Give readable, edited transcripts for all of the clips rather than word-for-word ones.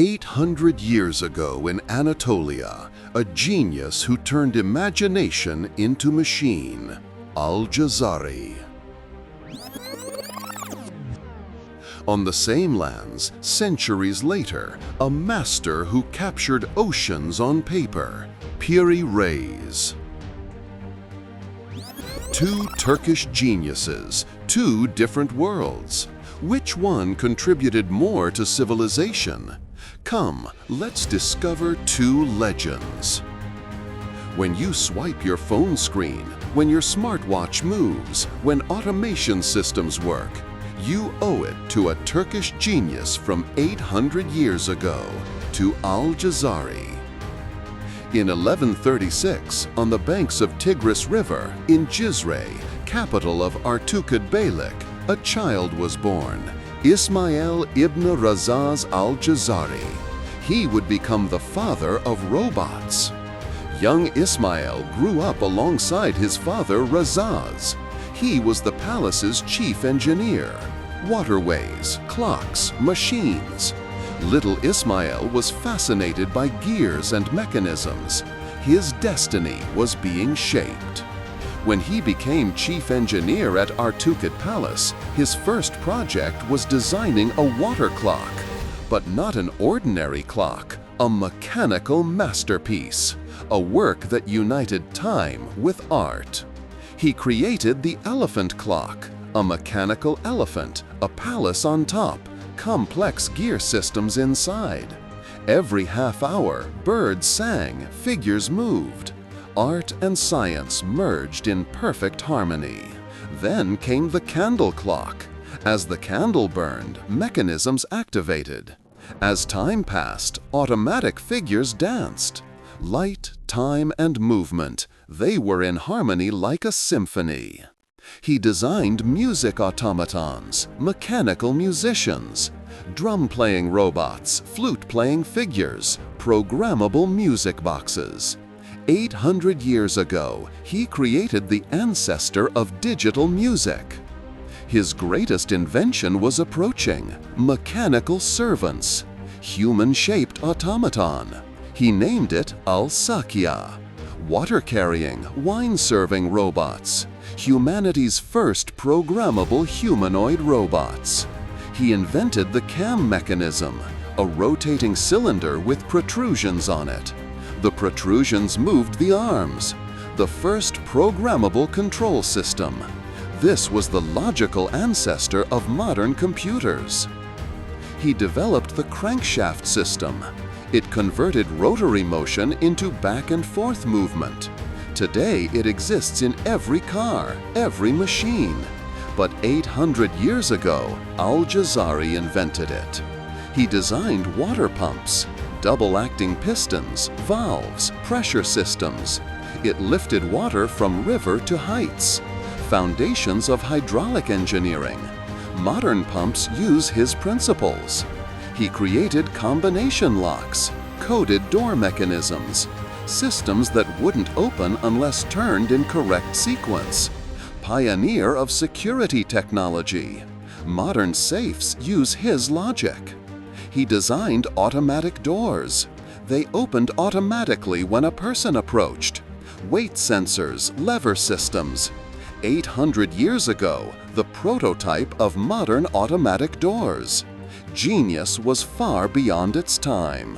800 years ago in Anatolia, a genius who turned imagination into machine, Al-Cezeri. On the same lands, centuries later, a master who captured oceans on paper, Piri Reis. Two Turkish geniuses, two different worlds. Which one contributed more to civilization? Come, let's discover two legends. When you swipe your phone screen, when your smartwatch moves, when automation systems work, you owe it to a Turkish genius from 800 years ago, to Al-Cezeri. In 1136, on the banks of Tigris River, in Cizre, capital of Artuqid Beylik, a child was born, Ismail ibn Razaz al-Cezeri. He would become the father of robots. Young Ismail grew up alongside his father Razaz. He was the palace's chief engineer. Waterways, clocks, machines. Little Ismail was fascinated by gears and mechanisms. His destiny was being shaped. When he became chief engineer at Artuqid Palace, his first project was designing a water clock. But not an ordinary clock, a mechanical masterpiece, a work that united time with art. He created the elephant clock, a mechanical elephant, a palace on top, complex gear systems inside. Every half hour, birds sang, figures moved. Art and science merged in perfect harmony. Then came the candle clock. As the candle burned, mechanisms activated. As time passed, automatic figures danced. Light, time, and movement, they were in harmony like a symphony. He designed music automatons, mechanical musicians, drum-playing robots, flute-playing figures, programmable music boxes. 800 years ago, he created the ancestor of digital music. His greatest invention was approaching: mechanical servants, human-shaped automaton. He named it Al-Sakia. Water-carrying, wine-serving robots, humanity's first programmable humanoid robots. He invented the cam mechanism, a rotating cylinder with protrusions on it. The protrusions moved the arms, the first programmable control system. This was the logical ancestor of modern computers. He developed the crankshaft system. It converted rotary motion into back and forth movement. Today it exists in every car, every machine. But 800 years ago, Al-Cezeri invented it. He designed water pumps, double-acting pistons, valves, pressure systems. It lifted water from river to heights. Foundations of hydraulic engineering. Modern pumps use his principles. He created combination locks, coded door mechanisms, systems that wouldn't open unless turned in correct sequence. Pioneer of security technology. Modern safes use his logic. He designed automatic doors. They opened automatically when a person approached. Weight sensors, lever systems. 800 years ago, the prototype of modern automatic doors. Genius was far beyond its time.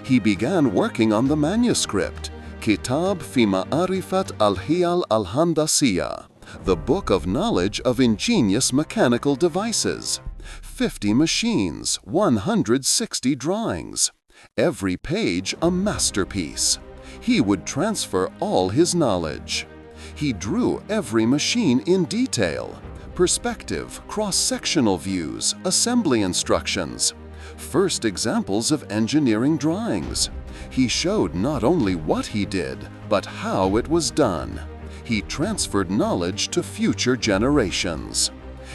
He began working on the manuscript, Kitab fi Ma'arifat al-Hiyal al-Handasiyya, the book of knowledge of ingenious mechanical devices. 50 machines, 160 drawings. Every page a masterpiece. He would transfer all his knowledge. He drew every machine in detail. Perspective, cross-sectional views, assembly instructions. First examples of engineering drawings. He showed not only what he did, but how it was done. He transferred knowledge to future generations.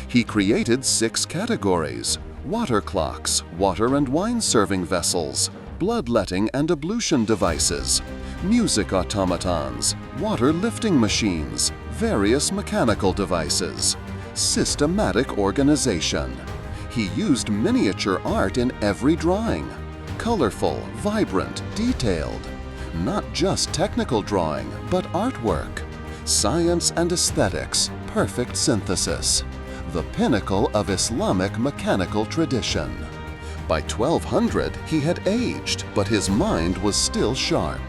He created 6 categories: water clocks, water and wine serving vessels, bloodletting and ablution devices, music automatons, water lifting machines, various mechanical devices. Systematic organization. He used miniature art in every drawing. colorful, vibrant, detailed. Not just technical drawing, but artwork. Science and aesthetics, perfect synthesis. The pinnacle of Islamic mechanical tradition. By 1200, he had aged, but his mind was still sharp.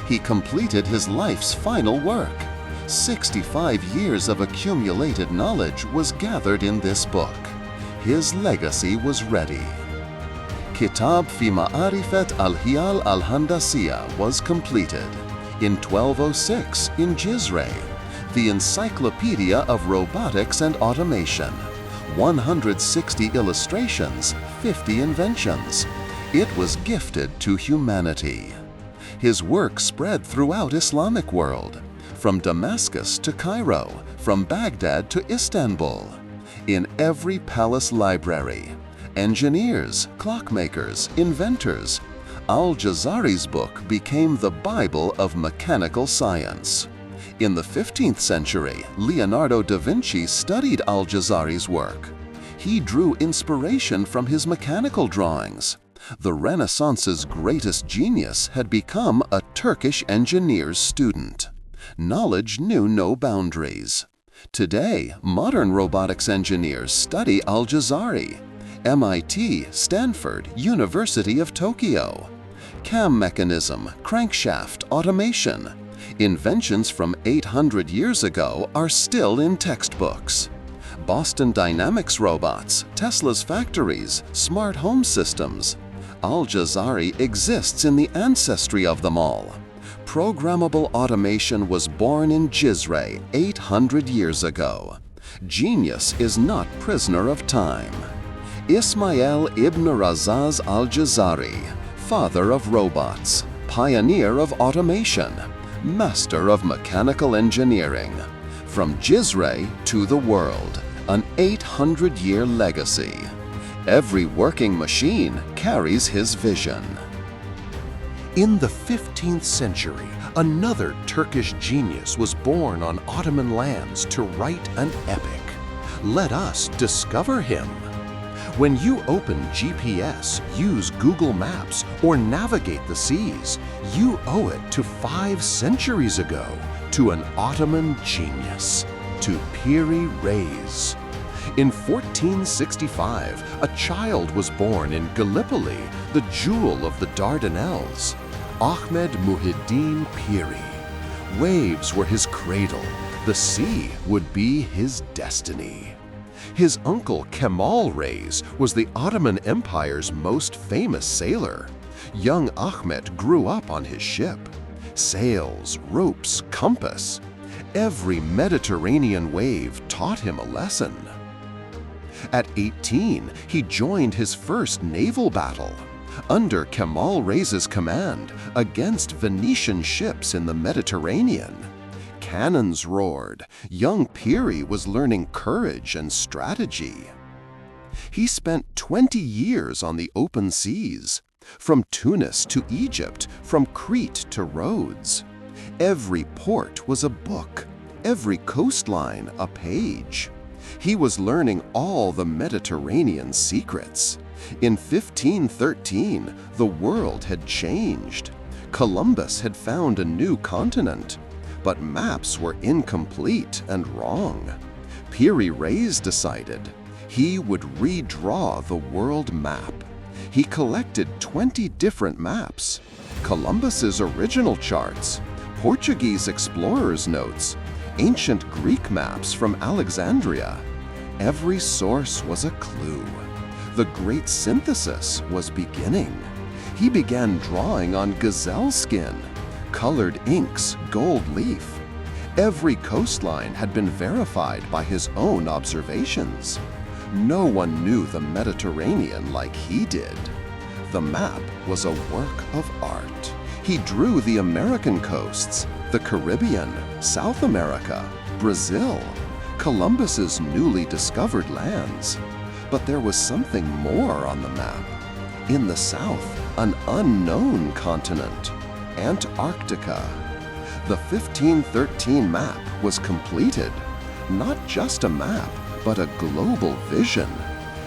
He completed his life's final work. 65 years of accumulated knowledge was gathered in this book. His legacy was ready. Kitab fi Ma'arifat al-Hiyal al-Handasiya was completed. In 1206, in Cezeri, the Encyclopedia of Robotics and Automation. 160 illustrations, 50 inventions. It was gifted to humanity. His work spread throughout Islamic world, from Damascus to Cairo, from Baghdad to Istanbul. In every palace library, engineers, clockmakers, inventors. Al-Cezeri's book became the Bible of mechanical science. In the 15th century, Leonardo da Vinci studied Al-Cezeri's work. He drew inspiration from his mechanical drawings. The Renaissance's greatest genius had become a Turkish engineer's student. Knowledge knew no boundaries. Today, modern robotics engineers study Al-Cezeri. MIT, Stanford, University of Tokyo. Cam mechanism, crankshaft, automation. Inventions from 800 years ago are still in textbooks. Boston Dynamics robots, Tesla's factories, smart home systems. Al-Cezeri exists in the ancestry of them all. Programmable automation was born in Cezeri 800 years ago. Genius is not prisoner of time. Ismail ibn Razaz al-Cezeri, father of robots, pioneer of automation, master of mechanical engineering. From Cezeri to the world, an 800-year legacy. Every working machine carries his vision. In the 15th century, another Turkish genius was born on Ottoman lands to write an epic. Let us discover him. When you open GPS, use Google Maps, or navigate the seas, you owe it to 5 centuries ago, to an Ottoman genius, to Piri Reis. In 1465, a child was born in Gallipoli, the jewel of the Dardanelles, Ahmed Muhiddin Piri. Waves were his cradle, the sea would be his destiny. His uncle Kemal Reis was the Ottoman Empire's most famous sailor. Young Ahmed grew up on his ship. Sails, ropes, compass. Every Mediterranean wave taught him a lesson. At 18, he joined his first naval battle. Under Kemal Reis's command, against Venetian ships in the Mediterranean. Cannons roared. Young Piri was learning courage and strategy. He spent 20 years on the open seas, from Tunis to Egypt, from Crete to Rhodes. Every port was a book, every coastline a page. He was learning all the Mediterranean secrets. In 1513, the world had changed. Columbus had found a new continent. But maps were incomplete and wrong. Piri Reis decided he would redraw the world map. He collected 20 different maps, Columbus's original charts, Portuguese explorers' notes, ancient Greek maps from Alexandria. Every source was a clue. The great synthesis was beginning. He began drawing on gazelle skin, colored inks, gold leaf. Every coastline had been verified by his own observations. No one knew the Mediterranean like he did. The map was a work of art. He drew the American coasts, the Caribbean, South America, Brazil, Columbus's newly discovered lands. But there was something more on the map. In the south, an unknown continent. Antarctica. The 1513 map was completed. Not just a map, but a global vision.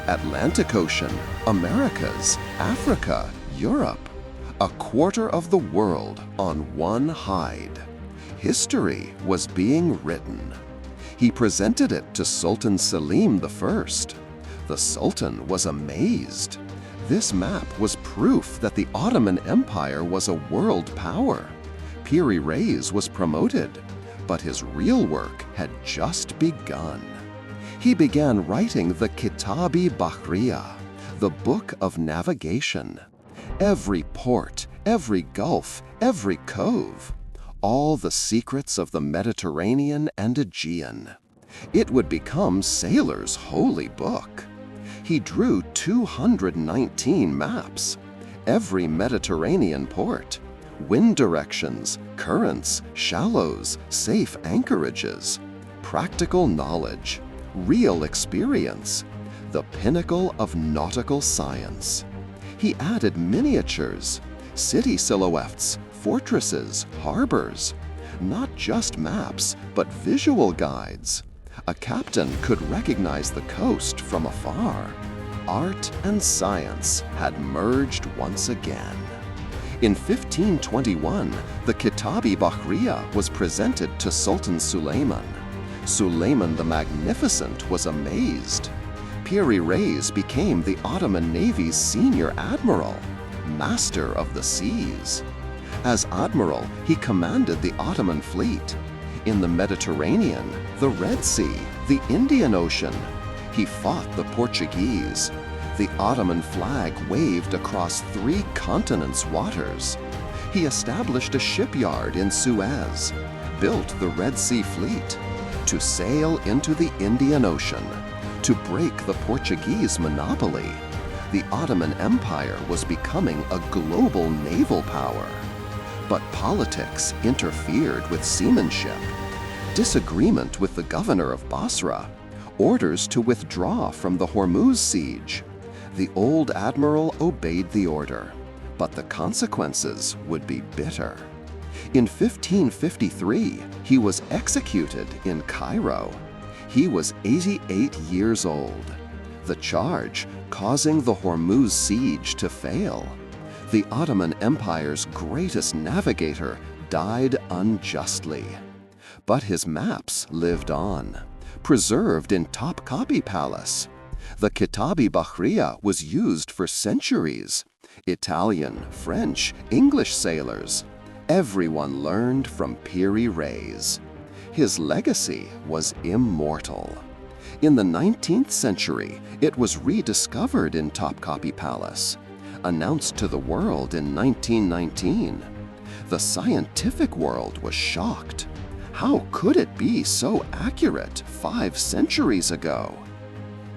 Atlantic Ocean, Americas, Africa, Europe, a quarter of the world on one hide. History was being written. He presented it to Sultan Selim I. The Sultan was amazed. This map was proof that the Ottoman Empire was a world power. Piri Reis was promoted, but his real work had just begun. He began writing the Kitab-i Bahriya, the Book of Navigation. Every port, every gulf, every cove, all the secrets of the Mediterranean and Aegean. It would become sailors' holy book. He drew 219 maps, every Mediterranean port, wind directions, currents, shallows, safe anchorages, practical knowledge, real experience, the pinnacle of nautical science. He added miniatures, city silhouettes, fortresses, harbors, not just maps, but visual guides. A captain could recognize the coast from afar. Art and science had merged once again. In 1521, the Kitab-i Bahriya was presented to Sultan Suleiman. Suleiman the Magnificent was amazed. Piri Reis became the Ottoman Navy's senior admiral, master of the seas. As admiral, he commanded the Ottoman fleet. In the Mediterranean, the Red Sea, the Indian Ocean, he fought the Portuguese. The Ottoman flag waved across 3 continents' waters. He established a shipyard in Suez, built the Red Sea Fleet, to sail into the Indian Ocean, to break the Portuguese monopoly. The Ottoman Empire was becoming a global naval power. But politics interfered with seamanship. Disagreement with the governor of Basra, orders to withdraw from the Hormuz siege. The old admiral obeyed the order, but the consequences would be bitter. In 1553, he was executed in Cairo. He was 88 years old. The charge causing the Hormuz siege to fail. The Ottoman Empire's greatest navigator died unjustly. But his maps lived on, preserved in Topkapi Palace. The Kitab-i Bahriya was used for centuries. Italian, French, English sailors. Everyone learned from Piri Reis. His legacy was immortal. In the 19th century, it was rediscovered in Topkapi Palace, announced to the world in 1919. The scientific world was shocked. How could it be so accurate 5 centuries ago?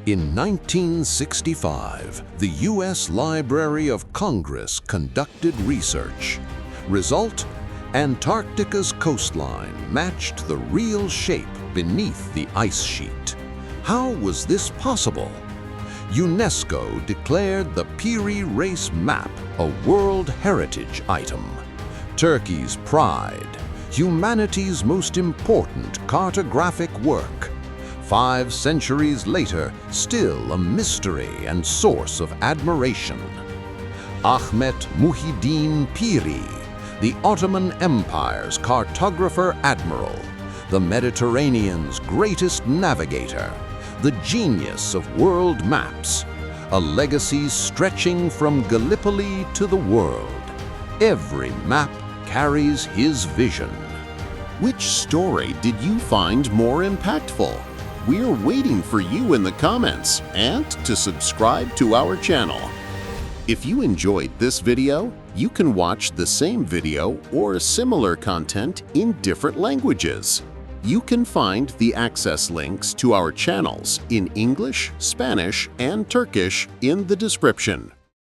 In 1965, the U.S. Library of Congress conducted research. Result: Antarctica's coastline matched the real shape beneath the ice sheet. How was this possible? UNESCO declared the Piri Reis map a World Heritage item. Turkey's pride, humanity's most important cartographic work. 5 centuries later, still a mystery and source of admiration. Ahmet Muhyiddin Piri, the Ottoman Empire's cartographer-admiral, the Mediterranean's greatest navigator, the genius of world maps, a legacy stretching from Gallipoli to the world. Every map carries his vision. Which story did you find more impactful? We're waiting for you in the comments and to subscribe to our channel. If you enjoyed this video, you can watch the same video or similar content in different languages. You can find the access links to our channels in English, Spanish, and Turkish in the description.